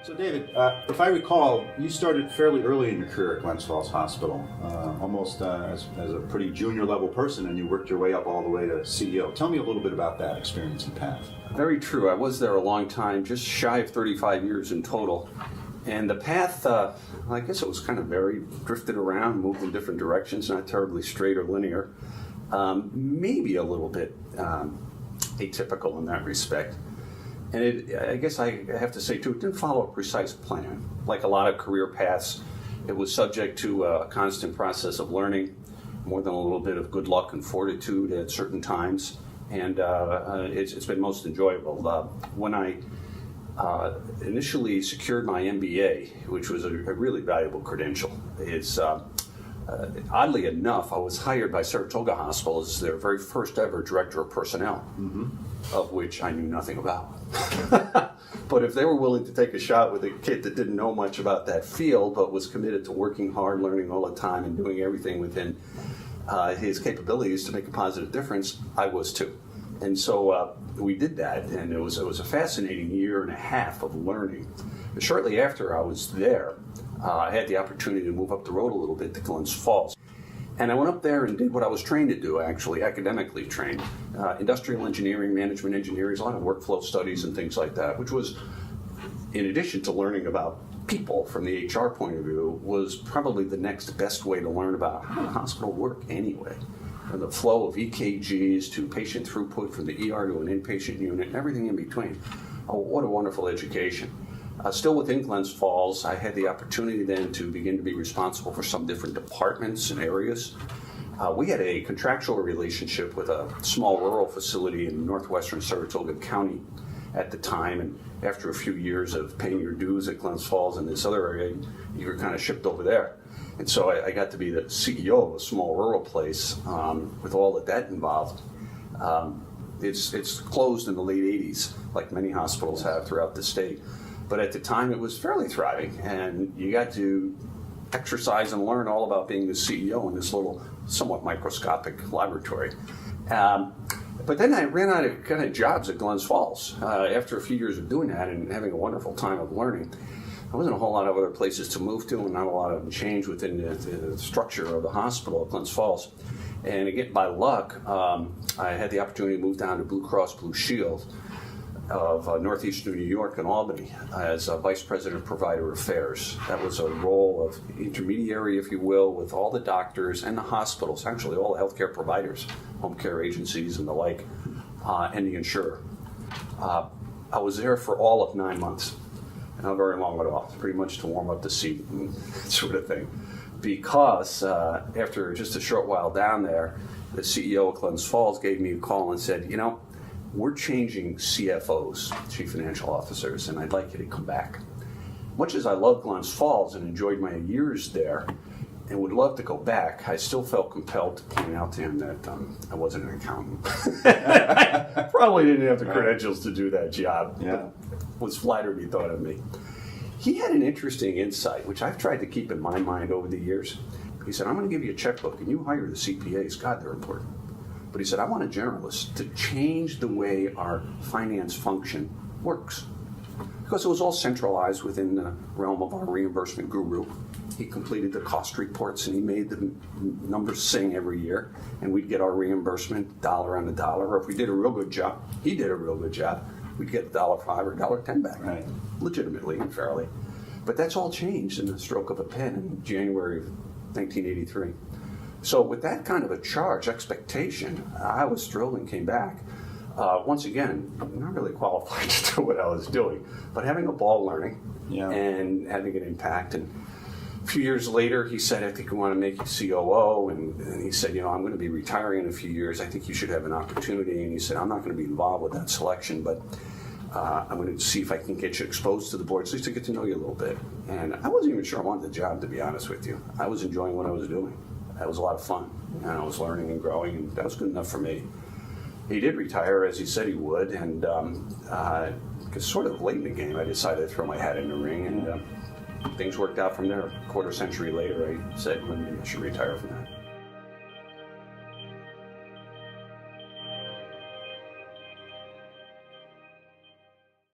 So David, if I recall, you started fairly early in your career at Glens Falls Hospital, almost as a pretty junior level person, and you worked your way up all the way to CEO. Tell me a little bit about that experience and path. Very true. I was there a long time, just shy of 35 years in total. And the path, I guess it was kind of varied, drifted around, moved in different directions, not terribly straight or linear. Maybe a little bit atypical in that respect. And I guess I have to say, too, it didn't follow a precise plan. Like a lot of career paths, it was subject to a constant process of learning, more than a little bit of good luck and fortitude at certain times. And it's been most enjoyable. When I initially secured my MBA, which was a really valuable credential, it's oddly enough, I was hired by Saratoga Hospital as their very first ever director of personnel, of which I knew nothing about. But if they were willing to take a shot with a kid that didn't know much about that field, but was committed to working hard, learning all the time, and doing everything within his capabilities to make a positive difference, I was too. And so we did that, and it was a fascinating year and a half of learning. Shortly after I was there, I had the opportunity to move up the road a little bit to Glens Falls. And I went up there and did what I was trained to do, actually, academically trained. Industrial engineering, management engineering, a lot of workflow studies and things like that, which was, in addition to learning about people from the HR point of view, was probably the next best way to learn about how the hospital work anyway. From the flow of EKGs to patient throughput from the ER to an inpatient unit and everything in between. Oh, what a wonderful education. Still within Glens Falls, I had the opportunity then to begin to be responsible for some different departments and areas. We had a contractual relationship with a small rural facility in northwestern Saratoga County at the time, and after a few years of paying your dues at Glens Falls and this other area, you were kind of shipped over there. And so I got to be the CEO of a small rural place with all that involved. It's closed in the late 80s, like many hospitals have throughout the state. But at the time, it was fairly thriving, and you got to exercise and learn all about being the CEO in this little, somewhat microscopic laboratory. But then I ran out of kind of jobs at Glens Falls. After a few years of doing that and having a wonderful time of learning, there wasn't a whole lot of other places to move to and not a lot of change within the structure of the hospital at Glens Falls. And again, by luck, I had the opportunity to move down to Blue Cross Blue Shield of Northeastern New York and Albany as Vice President of Provider Affairs. That was a role of intermediary, if you will, with all the doctors and the hospitals, actually all the healthcare providers, home care agencies and the like, and the insurer. I was there for all of 9 months. Not very long at all, pretty much to warm up the seat and sort of thing. Because after just a short while down there, the CEO of Glens Falls gave me a call and said, we're changing CFOs, Chief Financial Officers, and I'd like you to come back. Much as I love Glens Falls and enjoyed my years there and would love to go back, I still felt compelled to point out to him that I wasn't an accountant. Probably didn't have the credentials to do that job. Yeah. Was flattered he thought of me. He had an interesting insight, which I've tried to keep in my mind over the years. He said, I'm going to give you a checkbook, and you hire the CPAs. God, they're important. But he said, I want a generalist to change the way our finance function works. Because it was all centralized within the realm of our reimbursement guru. He completed the cost reports and he made the numbers sing every year. And we'd get our reimbursement dollar on the dollar. Or if we did a real good job, he did a real good job, we'd get $1.05 or $1.10 back. Right. Legitimately and fairly. But that's all changed in the stroke of a pen in January of 1983. So with that kind of a charge expectation, I was thrilled and came back. Once again, not really qualified to do what I was doing, but having a ball learning and having an impact. And a few years later, he said, I think we want to make you COO. And he said, I'm going to be retiring in a few years. I think you should have an opportunity. And he said, I'm not going to be involved with that selection, but I'm going to see if I can get you exposed to the board, at least to get to know you a little bit. And I wasn't even sure I wanted the job, to be honest with you. I was enjoying what I was doing. That was a lot of fun, and I was learning and growing, and that was good enough for me. He did retire, as he said he would, and sort of late in the game, I decided to throw my hat in the ring, and things worked out from there. A quarter century later, I said, maybe I should retire from that.